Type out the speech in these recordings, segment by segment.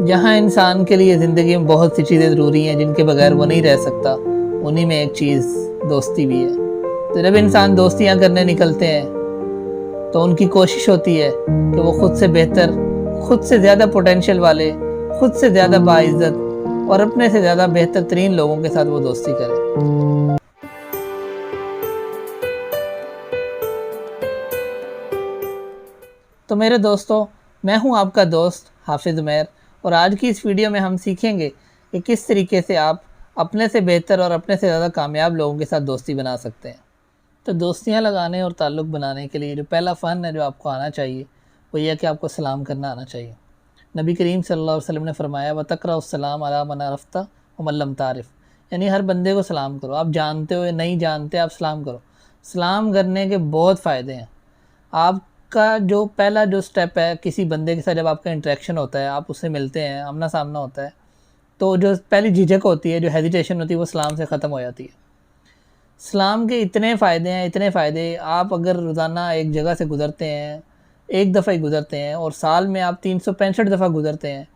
जहाँ इंसान के लिए ज़िंदगी में बहुत सी चीज़ें ज़रूरी हैं जिनके बगैर वो नहीं रह सकता, उन्हीं में एक चीज़ दोस्ती भी है। तो जब इंसान दोस्तियाँ करने निकलते हैं तो उनकी कोशिश होती है कि वो खुद से बेहतर, खुद से ज़्यादा पोटेंशियल वाले, खुद से ज़्यादा बाइज़्ज़त और अपने से ज़्यादा बेहतर तरीन लोगों के साथ वो दोस्ती करें। तो मेरे दोस्तों, मैं हूं आपका दोस्त हाफिज़ उमैर और आज की इस वीडियो में हम सीखेंगे कि किस तरीके से आप अपने से बेहतर और अपने से ज़्यादा कामयाब लोगों के साथ दोस्ती बना सकते हैं। तो दोस्तियां लगाने और ताल्लुक़ बनाने के लिए जो पहला फ़न है जो आपको आना चाहिए वो यह कि आपको सलाम करना आना चाहिए। नबी करीम सल्लल्लाहु अलैहि वसल्लम ने फरमाया वतक़रउस्सलाम अला मन अरफ़्ता व मन लम तारिफ़, यानी हर बंदे को सलाम करो, आप जानते हो या नहीं जानते आप सलाम करो। सलाम करने के बहुत फ़ायदे हैं। आपका जो पहला जो स्टेप है किसी बंदे के साथ, जब आपका इंटरेक्शन होता है, आप उससे मिलते हैं, आमना सामना होता है, तो जो पहली झिझक होती है, जो हेजिटेशन होती है, वो सलाम से ख़त्म हो जाती है। सलाम के इतने फ़ायदे हैं, इतने फ़ायदे, आप अगर रोज़ाना एक जगह से गुज़रते हैं, एक दफ़ा ही गुज़रते हैं और साल में आप 365 दफ़ा गुज़रते हैं,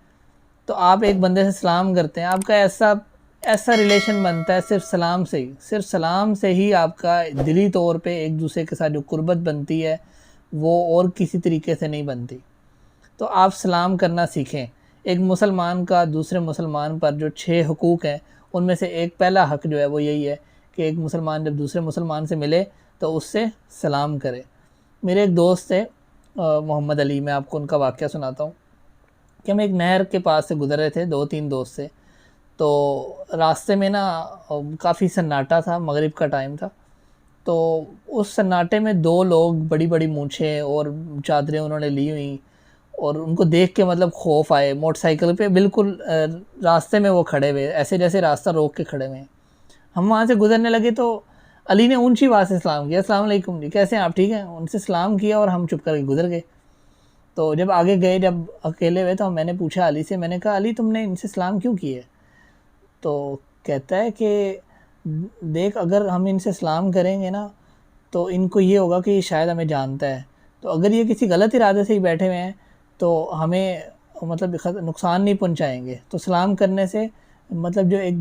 तो आप एक बंदे से सलाम करते हैं, आपका ऐसा ऐसा रिलेशन बनता है सिर्फ सलाम से ही। सिर्फ सलाम से ही आपका दिली तौर पे एक दूसरे के साथ जो कुर्बत बनती है वो और किसी तरीके से नहीं बनती। तो आप सलाम करना सीखें। एक मुसलमान का दूसरे मुसलमान पर जो 6 हुकूक हैं उनमें से एक पहला हक़ जो है वो यही है कि एक मुसलमान जब दूसरे मुसलमान से मिले तो उससे सलाम करे। मेरे एक दोस्त थे मोहम्मद अली, मैं आपको उनका वाक़या सुनाता हूँ कि हम एक नहर के पास से गुज़र रहे थे, 2-3 दोस्त थे। तो रास्ते में ना काफ़ी सन्नाटा था, मगरिब का टाइम था। तो उस सन्नाटे में 2 लोग बड़ी-बड़ी मूंछें और चादरें उन्होंने ली हुई और उनको देख के मतलब खौफ आए, मोटरसाइकिल पे बिल्कुल रास्ते में वो खड़े हुए, ऐसे जैसे रास्ता रोक के खड़े हुए हैं। हम वहाँ से गुज़रने लगे तो अली ने ऊँची आवाज़ से सलाम किया, अस्सलाम वालेकुम जी, कैसे हैं आप, ठीक हैं? उनसे सलाम किया और हम चुप करके गुज़र गए। तो जब आगे गए, जब अकेले हुए, तो मैंने पूछा अली से, मैंने कहा अली तुमने इनसे सलाम क्यों किए? तो कहता है कि देख, अगर हम इनसे सलाम करेंगे ना तो इनको ये होगा कि शायद हमें जानता है, तो अगर ये किसी गलत इरादे से ही बैठे हुए हैं तो हमें मतलब नुकसान नहीं पहुंचाएंगे। तो सलाम करने से मतलब जो एक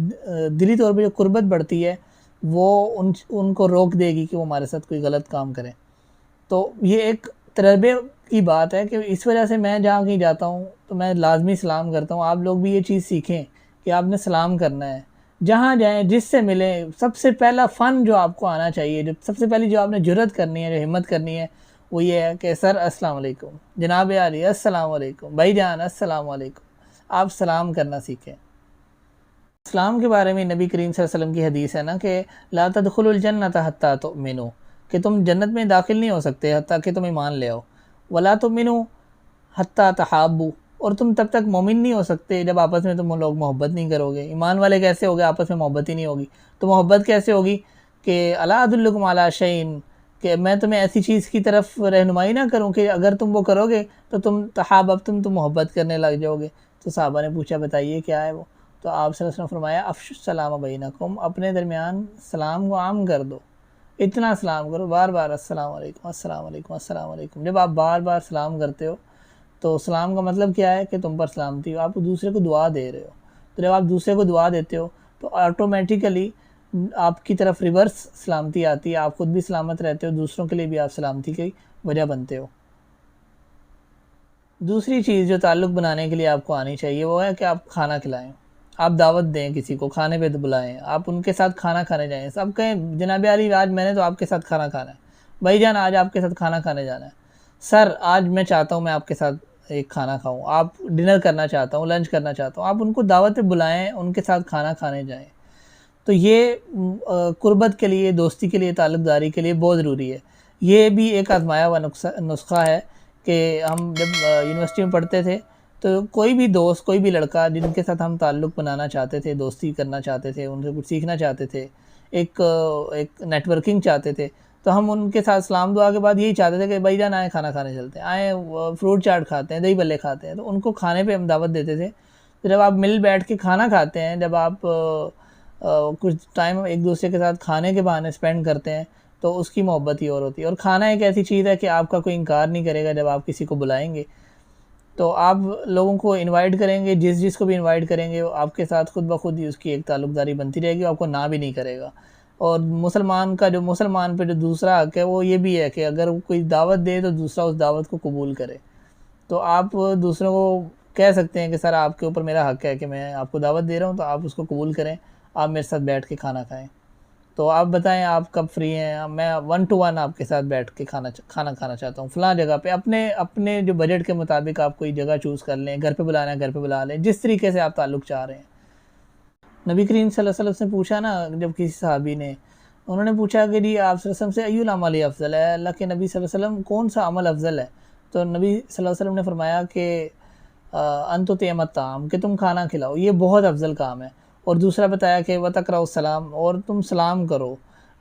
दिली तौर पे जो कुर्बत बढ़ती है वो उनको रोक देगी कि वो हमारे साथ कोई गलत काम करें। तो ये एक तजर्बे की बात है कि इस वजह से मैं जहाँ कहीं जाता हूँ तो मैं लाजमी सलाम करता हूँ। आप लोग भी ये चीज़ सीखें कि आपने सलाम करना है, जहाँ जाएँ, जिससे मिलें। सबसे पहला फ़न जो आपको आना चाहिए, जो सबसे पहली जो आपने जुर्रत करनी है, जो हिम्मत करनी है, वो ये है कि सर अस्सलाम वालेकुम, जनाब आली अस्सलाम वालेकुम, भाईजान अस्सलाम वालेकुम। आप सलाम करना सीखें। इस्लाम के बारे में नबी करीम सल्लल्लाहु अलैहि वसल्लम की हदीस है ना कि ला तदखुलुल जन्नत हत्ता तुमिनू, कि तुम जन्नत में दाखिल नहीं हो सकते हत्ता कि तुम ईमान ले आओ। वला तुमिनू हत्ता तहाबू, और तुम तब तक मोमिन नहीं हो सकते जब आपस में तुम लोग मोहब्बत नहीं करोगे। ईमान वाले कैसे होगे, आपस में मोहब्बत ही नहीं होगी, तो मोहब्बत कैसे होगी? कि अला अदुल्लुकुम अला शैइन, कि मैं तुम्हें ऐसी चीज़ की तरफ रहनुमाई ना करूँ कि अगर तुम वो करोगे तो तुम तहाब, तुम मोहब्बत करने लग जाओगे। तो साहबा ने पूछा बताइए क्या है वो? तो आप सल्लल्लाहु अलैहि वसल्लम फरमाया अफ़शुस सलाम बैनकुम, अपने दरमियान सलाम को आम कर दो। इतना सलाम करो, बार बार अस्सलाम वालेकुम अस्सलाम वालेकुम अस्सलाम वालेकुम। जब आप बार बार सलाम करते हो तो सलाम का मतलब क्या है कि तुम पर सलामती हो, आप दूसरे को दुआ दे रहे हो। तो जब आप दूसरे को दुआ देते हो तो ऑटोमेटिकली आपकी तरफ रिवर्स सलामती आती है, आप खुद भी सलामत रहते हो, दूसरों के लिए भी आप सलामती की वजह बनते हो। दूसरी चीज़ जो ताल्लुक़ बनाने के लिए आपको आनी चाहिए वो है कि आप खाना खिलाएं, आप दावत दें, किसी को खाने पे बुलाएं, आप उनके साथ खाना खाने जाएं। सब कहें जनाब अली आज मैंने तो आपके साथ खाना खाना है, भाईजान आज आपके साथ खाना खाने जाना है, सर आज मैं चाहता हूँ मैं आपके साथ एक खाना खाऊँ, आप डिनर करना चाहता हूँ, लंच करना चाहता हूँ, आप उनको दावत पे बुलाएं, उनके साथ खाना खाने जाएँ। तो ये कुर्बत के लिए, दोस्ती के लिए, ताल्लुक़दारी के लिए बहुत ज़रूरी है। ये भी एक आज़माया हुआ नुस्खा है कि हम जब यूनिवर्सिटी में पढ़ते थे तो कोई भी दोस्त, कोई भी लड़का जिनके साथ हम ताल्लुक़ बनाना चाहते थे, दोस्ती करना चाहते थे, उनसे कुछ सीखना चाहते थे, एक नेटवर्किंग चाहते थे, तो हम उनके साथ सलाम दुआ के बाद यही चाहते थे कि भाईजान आए खाना खाने चलते हैं, आए फ्रूट चाट खाते हैं, दही बल्ले खाते हैं। तो उनको खाने पे हम दावत देते थे। तो जब आप मिल बैठ के खाना खाते हैं, जब आप कुछ टाइम एक दूसरे के साथ खाने के बहाने स्पेंड करते हैं तो उसकी मोहब्बत ही और होती है। और खाना एक ऐसी चीज़ है कि आपका कोई इनकार नहीं करेगा जब आप किसी को बुलाएंगे। तो आप लोगों को इनवाइट करेंगे, जिस को भी इनवाइट करेंगे वो आपके साथ खुद ब खुद ही उसकी एक ताल्लुकदारी बनती रहेगी, आपको ना भी नहीं करेगा। और मुसलमान पे जो दूसरा हक़ है वो ये भी है कि अगर कोई दावत दे तो दूसरा उस दावत को कबूल करे। तो आप दूसरों को कह सकते हैं कि सर आपके ऊपर मेरा हक़ है कि मैं आपको दावत दे रहा हूँ, तो आप उसको कबूल करें, आप मेरे साथ बैठ के खाना खाएँ। तो आप बताएं आप कब फ्री हैं, मैं 1 टू 1 आपके साथ बैठ के खाना खाना चाहता हूँ फ़लाँ जगह पे। अपने अपने जो बजट के मुताबिक आप कोई जगह चूज़ कर लें, घर पे बुलाना है घर पे बुला लें, जिस तरीके से आप ताल्लुक़ चाह रहे हैं। नबी करीम सल्लल्लाहु अलैहि वसल्लम से पूछा ना, जब किसी सहाबी ने उन्होंने पूछा कि जी आप सल्लल्लाहु अलैहि वसल्लम से अय्युल अमली अफ़ज़ल है, अल्लाह के नबी सल्लल्लाहु अलैहि वसल्लम कौन सा अमल अफ़ज़ल है? तो नबी सल्लल्लाहु अलैहि वसल्लम ने फरमाया कि अन तुतिअमत ताम, कि तुम खाना खिलाओ, ये बहुत अफ़ज़ल काम है। और दूसरा बताया कि व तक़राउस सलाम, और तुम सलाम करो,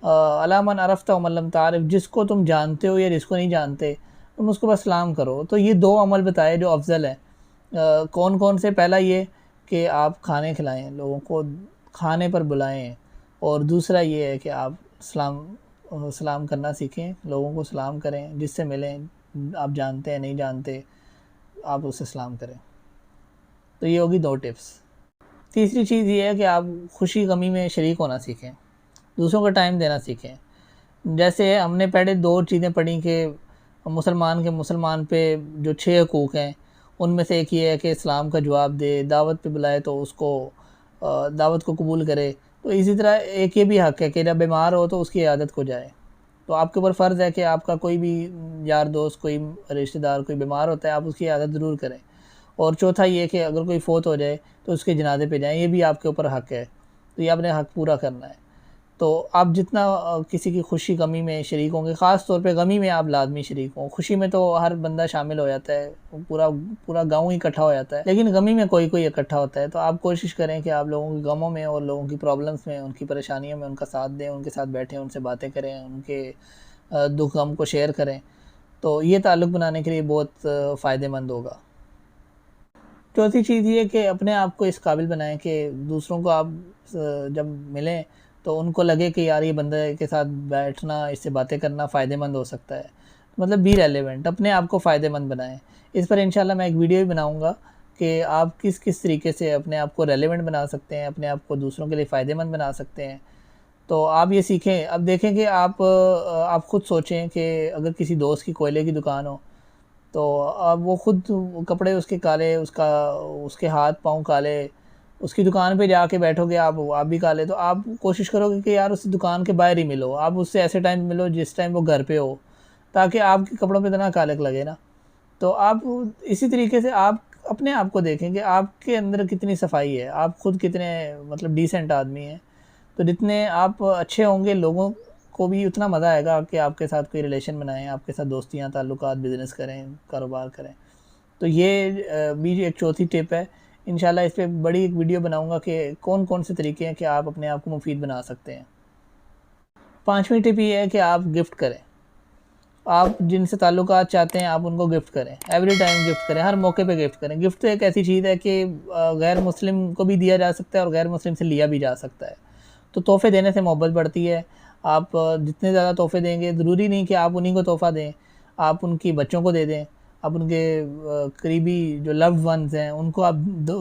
अला मन अरफ़्ता व मन लम तारिफ़, जिसको तुम जानते हो या जिसको नहीं जानते तुम उसको बस सलाम करो। तो ये 2 अमल बताए जो अफ़ज़ल हैं। कौन कौन से? पहला ये कि आप खाने खिलाएँ, लोगों को खाने पर बुलाएँ, और दूसरा ये है कि आप सलाम करना सीखें, लोगों को सलाम करें, जिससे मिलें, आप जानते हैं नहीं जानते आप उससे सलाम करें। तो ये होगी 2 टिप्स। तीसरी चीज़ ये है कि आप खुशी गमी में शरीक होना सीखें, दूसरों को टाइम देना सीखें। जैसे हमने पहले 2 चीज़ें पढ़ी कि मुसलमान पे जो 6 हकूक़ हैं, उनमें से एक ये है कि इस्लाम का जवाब दे, दावत पे बुलाए तो उसको दावत को कबूल करे। तो इसी तरह एक ये भी हक़ है कि जब बीमार हो तो उसकी इयादत को जाए। तो आपके ऊपर फ़र्ज़ है कि आपका कोई भी यार दोस्त, कोई रिश्तेदार कोई बीमार होता है, आप उसकी इयादत ज़रूर करें। और चौथा ये कि अगर कोई फ़ौत हो जाए तो उसके जनाज़े पे जाएँ, ये भी आपके ऊपर हक़ है। तो ये आपने हक़ पूरा करना है। तो आप जितना किसी की खुशी गमी में शरीक होंगे, ख़ास तौर पे गमी में आप लाज़मी शरीक हों। खुशी में तो हर बंदा शामिल हो जाता है, पूरा गाँव ही इकट्ठा हो जाता है, लेकिन गमी में कोई इकट्ठा होता है। तो आप कोशिश करें कि आप लोगों के गमों में और लोगों की प्रॉब्लम्स में, उनकी परेशानियों में उनका साथ दें, उनके साथ बैठें, उनसे बातें करें, उनके दुःख गम को शेयर करें। तो ये ताल्लुक़ बनाने के लिए बहुत फ़ायदेमंद होगा। चौथी चीज़ ये कि अपने आप को इस काबिल बनाएँ कि दूसरों को आप जब मिलें तो उनको लगे कि यार ये बंदे के साथ बैठना, इससे बातें करना फ़ायदेमंद हो सकता है। मतलब बी रेलेवेंट, अपने आप को फ़ायदेमंद बनाएँ। इस पर इंशाल्लाह मैं एक वीडियो भी बनाऊँगा कि आप किस तरीके से अपने आप को रेलेवेंट बना सकते हैं, अपने आप को दूसरों के लिए फ़ायदेमंद बना सकते हैं। तो आप ये सीखें। अब देखें कि आप खुद सोचें कि अगर किसी दोस्त की कोयले की दुकान हो, तो अब वो खुद कपड़े उसके काले, उसके हाथ पाँव काले, उसकी दुकान पे जाके बैठोगे आप भी काले, तो आप कोशिश करोगे कि यार उस दुकान के बाहर ही मिलो, आप उससे ऐसे टाइम मिलो जिस टाइम वो घर पे हो, ताकि आपके कपड़ों पे इतना कालक लगे ना। तो आप इसी तरीके से आप अपने आप को देखें कि आपके अंदर कितनी सफाई है, आप खुद कितने मतलब डिसेंट आदमी हैं। तो जितने आप अच्छे होंगे, लोगों को भी उतना मज़ा आएगा कि आपके साथ कोई रिलेशन बनाएँ, आपके साथ दोस्तियाँ, ताल्लुकात, बिज़नेस करें, कारोबार करें। तो ये भी एक चौथी टिप है। इंशाल्लाह इस पे बड़ी एक वीडियो बनाऊँगा कि कौन-कौन से तरीके हैं कि आप अपने आप को मुफीद बना सकते हैं। 5वीं टिप ये है कि आप गिफ्ट करें। आप जिनसे ताल्लुकात चाहते हैं आप उनको गिफ्ट करें, एवरी टाइम गिफ्ट करें, हर मौके पे गिफ्ट करें। गिफ्ट तो एक ऐसी चीज़ है कि गैर मुस्लिम को भी दिया जा सकता है और गैर मुस्लिम से लिया भी जा सकता है। तो तोहफ़े देने से मोहब्बत बढ़ती है। आप जितने ज़्यादा तोहफ़े देंगे, ज़रूरी नहीं कि आप उन्हीं को तोहफ़ा दें, आप उनकी बच्चों को दे दें, आप उनके करीबी जो लव्ड वन्स हैं उनको आप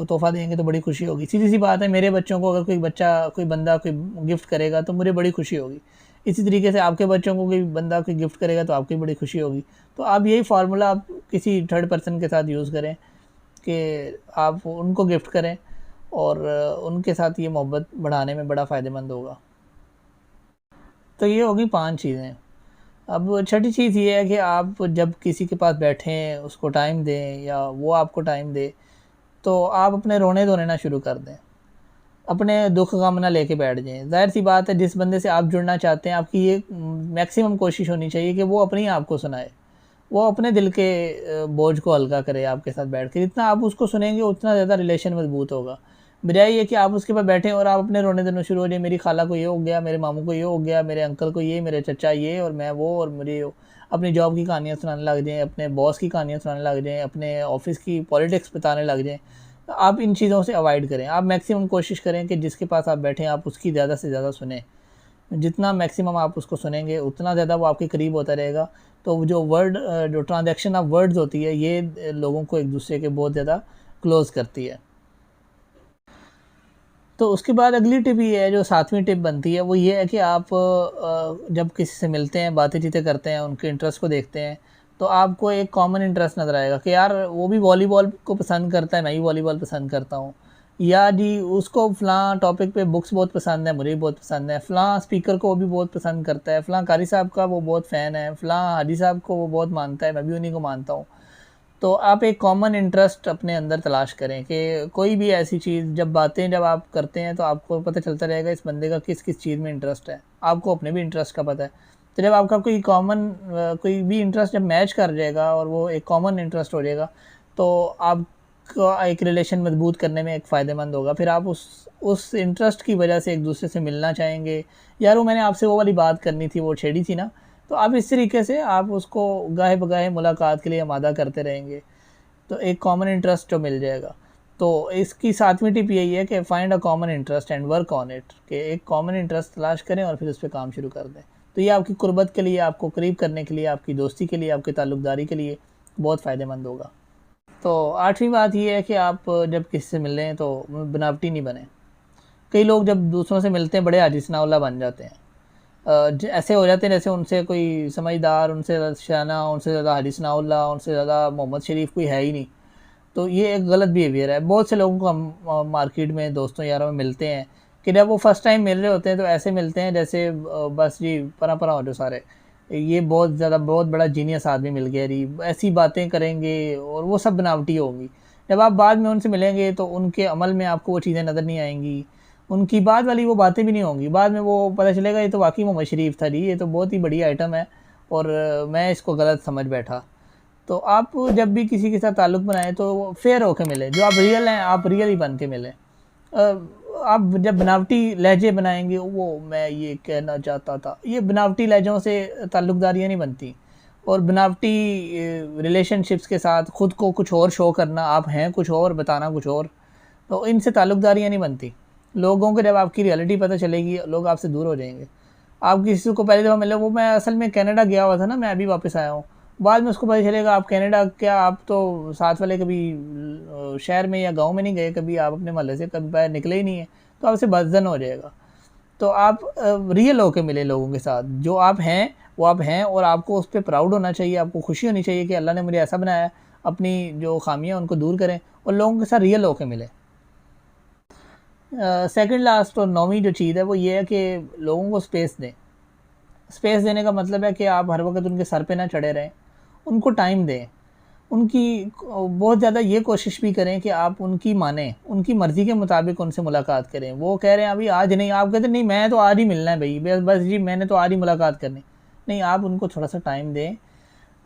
तोहफ़ा देंगे तो बड़ी खुशी होगी। सीधी-सी बात है, मेरे बच्चों को अगर कोई बंदा कोई गिफ्ट करेगा तो मुझे बड़ी खुशी होगी। इसी तरीके से आपके बच्चों को कोई बंदा कोई गिफ्ट करेगा तो आपकी बड़ी खुशी होगी। तो आप यही फ़ार्मूला आप किसी थर्ड पर्सन के साथ यूज़ करें कि आप उनको गिफ्ट करें, और उनके साथ ये मोहब्बत बढ़ाने में बड़ा फ़ायदेमंद होगा। तो ये होगी 5 चीज़ें। अब छठी चीज़ ये है कि आप जब किसी के पास बैठें, उसको टाइम दें या वो आपको टाइम दे, तो आप अपने रोने-धोने ना शुरू कर दें। अपने दुःख गम ना लेके बैठ जाएँ। ज़ाहिर-सी बात है, जिस बंदे से आप जुड़ना चाहते हैं, आपकी ये मैक्सिमम कोशिश होनी चाहिए कि वो अपनी आपको सुनाए। वो अपने दिल के बोझ को हल्का करे आपके साथ बैठ के। जितना आप उसको सुनेंगे उतना ज़्यादा रिलेशन मज़बूत होगा। बजाय ये कि आप उसके पास बैठें और आप अपने रोने-धोने शुरू हो जाए, मेरी खाला को ये हो गया, मेरे मामू को ये हो गया, मेरे अंकल को ये, मेरे चचा ये और मैं वो, और मुझे अपनी जॉब की कहानियाँ सुनाने लग जाएँ, अपने बॉस की कहानियाँ सुनाने लग जाएँ, अपने ऑफ़िस की पॉलिटिक्स बताने लग जाएँ। तो आप इन चीज़ों से अवॉइड करें। आप मैक्सिमम कोशिश करें कि जिसके पास आप बैठे हैं आप उसकी ज़्यादा से ज़्यादा सुनें। जितना मैक्सिमम आप उसको सुनेंगे उतना ज़्यादा वो आपके करीब होता रहेगा। तो जो ट्रांजैक्शन ऑफ वर्ड्स होती है ये लोगों को एक दूसरे के बहुत ज़्यादा क्लोज़ करती है। तो उसके बाद अगली टिप ये है, जो 7वीं टिप बनती है, वो ये है कि आप जब किसी से मिलते हैं, बातें-चीतें करते हैं, उनके इंटरेस्ट को देखते हैं, तो आपको एक कॉमन इंटरेस्ट नज़र आएगा कि यार वो भी वॉलीबॉल को पसंद करता है, मैं भी वॉलीबॉल पसंद करता हूँ। या जी उसको फ़लाँ टॉपिक पे बुक्स बहुत पसंद है, मुझे भी बहुत पसंद है। फ़लाँ स्पीकर को वो भी बहुत पसंद करता है, फ़लाँ कारी साहब का वो बहुत फ़ैन है, फ़लाँ हाजी साहब को वो बहुत मानता है, मैं भी उन्हीं को मानता हूँ। तो आप एक कॉमन इंटरेस्ट अपने अंदर तलाश करें कि कोई भी ऐसी चीज़ जब आप करते हैं तो आपको पता चलता रहेगा इस बंदे का किस-किस चीज़ में इंटरेस्ट है। आपको अपने भी इंटरेस्ट का पता है। तो जब आपका कोई भी इंटरेस्ट जब मैच कर जाएगा और वो एक कॉमन इंटरेस्ट हो जाएगा, तो आपका एक रिलेशन मजबूत करने में एक फ़ायदेमंद होगा। फिर आप उस इंटरेस्ट की वजह से एक-दूसरे से मिलना चाहेंगे, यार वो मैंने आपसे वो वाली बात करनी थी, वो छेड़ी थी ना, तो आप इस तरीके से आप उसको गाहे-बगाहे मुलाकात के लिए आमादा करते रहेंगे, तो एक कॉमन इंटरेस्ट जो मिल जाएगा। तो इसकी 7वीं टिप यही है कि find a common interest and work on it, कि एक कॉमन इंटरेस्ट तलाश करें और फिर उस पे काम शुरू कर दें। तो ये आपकी कुर्बत के लिए, आपको करीब करने के लिए, आपकी दोस्ती के लिए, आपकी ताल्लुकदारी के लिए बहुत फ़ायदेमंद होगा। तो 8वीं बात ये है कि आप जब किसी से मिल रहे हैं तो बनावटी नहीं बनें। कई लोग जब दूसरों से मिलते हैं बड़े हाजी-सनाउल्लाह बन जाते हैं। ऐसे हो जाते हैं जैसे उनसे कोई समझदार, उनसे ज़्यादा शाना, उनसे ज़्यादा हाजी सनाउल्लाह, उनसे ज़्यादा मोहम्मद शरीफ कोई है ही नहीं। तो ये एक गलत बिहेवियर है। बहुत से लोगों को हम मार्केट में दोस्तों यारों में मिलते हैं कि जब वो फर्स्ट टाइम मिल रहे होते हैं तो ऐसे मिलते हैं जैसे बस जी परा-परा हो जो सारे। ये बहुत बड़ा जीनियस आदमी मिल गया जी, ऐसी बातें करेंगे और वो सब बनावटी होंगी। जब आप बाद में उनसे मिलेंगे तो उनके अमल में आपको वो चीज़ें नज़र नहीं आएँगी। उनकी बाद वाली वो बातें भी नहीं होंगी। बाद में वो पता चलेगा ये तो वाक़ई मोहम्मद शरीफ था जी, ये तो बहुत ही बढ़िया आइटम है और मैं इसको गलत समझ बैठा। तो आप जब भी किसी के साथ ताल्लुक़ बनाएँ तो फेयर होके मिलें, जो आप रियल हैं, आप रियल ही बन के मिलें। आप जब बनावटी लहज़े बनाएँगे, वो मैं ये कहना चाहता था, ये बनावटी लहज़ों से ताल्लुक़दारियाँ नहीं बनती। और बनावटी रिलेशनशिप्स के साथ खुद को कुछ और शो करना, आप हैं कुछ और, बताना कुछ और, तो इनसे ताल्लुक़दारियाँ नहीं बनती। लोगों को जब आपकी रियलिटी पता चलेगी, लोग आपसे दूर हो जाएँगे। आप किसी को पहली दफ़ा मिले, वो मैं असल में कनाडा गया हुआ था ना, मैं अभी वापस आया हूँ। बाद में उसको पता चलेगा आप कनाडा क्या, आप तो साथ वाले कभी शहर में या गाँव में नहीं गए, कभी आप अपने मोहल्ले से कभी बाहर निकले ही नहीं हैं, तो आपसे बदज़न हो जाएगा। तो आप रियल होके मिलें लोगों के साथ, जो आप हैं, वो आप हैं और आपको उस पे प्राउड होना चाहिए, आपको खुशी होनी चाहिए कि अल्लाह ने मुझे ऐसा बनाया है। अपनी जो ख़ामियाँ उनको दूर करें और लोगों के साथ रियल होके मिलें। सेकंड लास्ट और 9वीं जो चीज़ है वो ये है कि लोगों को स्पेस दें। स्पेस देने का मतलब है कि आप हर वक़्त उनके सर पे ना चढ़े रहें, उनको टाइम दें। उनकी बहुत ज़्यादा ये कोशिश भी करें कि आप उनकी मानें, उनकी मर्ज़ी के मुताबिक उनसे मुलाकात करें। वो कह रहे हैं अभी आज नहीं, आप कहते हैं नहीं मैं तो आज ही मिलना है भई, बस जी मैंने तो आज ही मुलाकात करनी। नहीं, आप उनको थोड़ा-सा टाइम दें।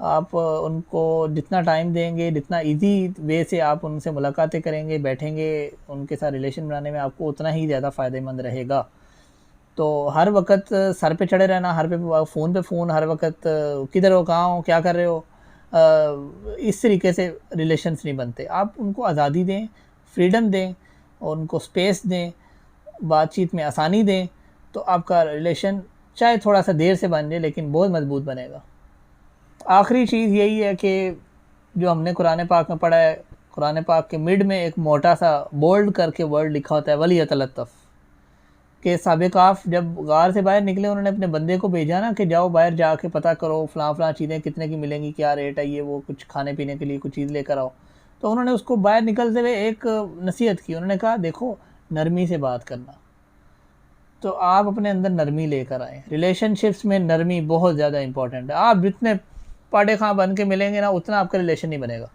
आप उनको जितना टाइम देंगे, जितना ईज़ी वे से आप उनसे मुलाकातें करेंगे, बैठेंगे, उनके साथ रिलेशन बनाने में आपको उतना ही ज़्यादा फ़ायदेमंद रहेगा। तो हर वक़्त सर पे चढ़े रहना, फ़ोन पे फ़ोन, हर वक़्त किधर हो, कहाँ हो, क्या कर रहे हो? इस तरीके से रिलेशंस नहीं बनते। आप उनको आज़ादी दें, फ्रीडम दें और उनको स्पेस दें, बातचीत में आसानी दें, तो आपका रिलेशन चाहे थोड़ा-सा देर से बन जाए लेकिन बहुत मज़बूत बनेगा। आखिरी चीज़ यही है कि जो हमने कुरान पाक में पढ़ा है, कुरान पाक के मिड में एक मोटा-सा बोल्ड करके वर्ड लिखा होता है, वलियतलत्तफ़, कि साबिक़ाफ़ जब गार से बाहर निकले, उन्होंने अपने बंदे को भेजा ना कि जाओ बाहर जाके पता करो फ़लाँ-फ़लाँ चीज़ें कितने की मिलेंगी, क्या रेट है, ये वो कुछ खाने-पीने के लिए कुछ चीज़ लेकर आओ। तो उन्होंने उसको बाहर निकलते हुए एक नसीहत की, उन्होंने कहा देखो नरमी से बात करना। तो आप अपने अंदर नरमी लेकर आएँ। रिलेशनशिप्स में नरमी बहुत ज़्यादा इम्पोर्टेंट है। आप जितने पाड़े खां बन के मिलेंगे ना, उतना आपका रिलेशन नहीं बनेगा।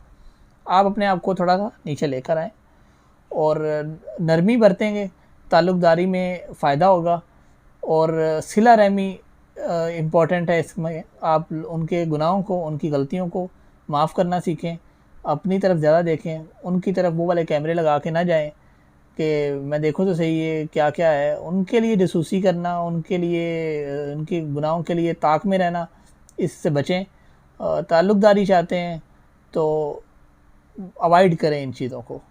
आप अपने आप को थोड़ा-सा नीचे लेकर आएँ और नरमी बरतेंगे, ताल्लुक़दारी में फ़ायदा होगा और सिला रहमी इम्पोर्टेंट है इसमें। आप उनके गुनाहों को, उनकी गलतियों को माफ़ करना सीखें, अपनी तरफ ज़्यादा देखें, उनकी तरफ वो वाले कैमरे लगा के ना जाएँ कि मैं देखूँ तो सही ये क्या-क्या है। उनके लिए जासूसी करना, उनके लिए उनके गुनाहों के लिए ताक में रहना, इससे बचें। ताल्लुक़दारी चाहते हैं तो अवॉइड करें इन चीज़ों को।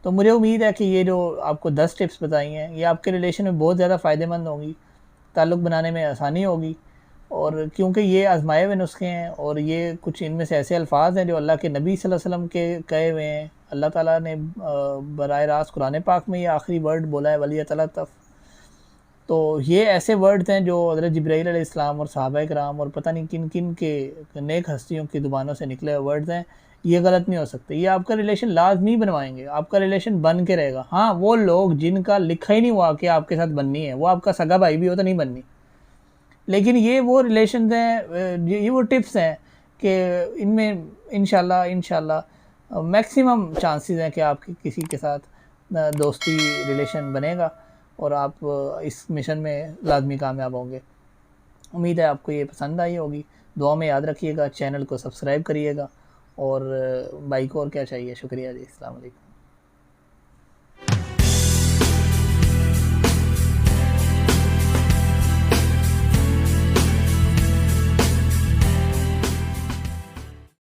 तो मुझे उम्मीद है कि ये जो आपको 10 टिप्स बताई हैं, ये आपके रिलेशन में बहुत ज़्यादा फ़ायदेमंद होंगी। ताल्लुक़ बनाने में आसानी होगी। और क्योंकि ये आज़माए हुए नुस्खे हैं और ये कुछ इनमें से ऐसे अल्फाज हैं जो अल्लाह के नबी सल्लल्लाहु अलैहि वसल्लम के कहे हुए हैं। अल्लाह ताला ने बराह रास्त कुरान पाक में ये आखिरी वर्ड बोला है, वली तलतफ़। तो ये ऐसे वर्ड्स हैं जो हज़रत जिब्राईल अलैहिस्सलाम और सहाबा किराम और पता नहीं किन किन के नेक हस्तियों की ज़ुबानों से निकले हुए वर्ड्स हैं। ये गलत नहीं हो सकते, ये आपका रिलेशन लाजमी बनवाएंगे, आपका रिलेशन बन के रहेगा। हाँ, वो लोग जिनका लिखा ही नहीं हुआ कि आपके साथ बननी है, वो आपका सगा भाई भी हो तो नहीं बननी, लेकिन ये वो रिलेशन हैं, ये वो टिप्स हैं कि इनमें इंशाल्लाह इंशाल्लाह मैक्सिमम चांसेस हैं कि आपकी किसी के साथ दोस्ती रिलेशन बनेगा और आप इस मिशन में लाजमी कामयाब होंगे। उम्मीद है आपको ये पसंद आई होगी। दुआ में याद रखिएगा, चैनल को सब्सक्राइब करिएगा और भाई को और क्या चाहिए। शुक्रिया जी, अस्सलाम वालेकुम।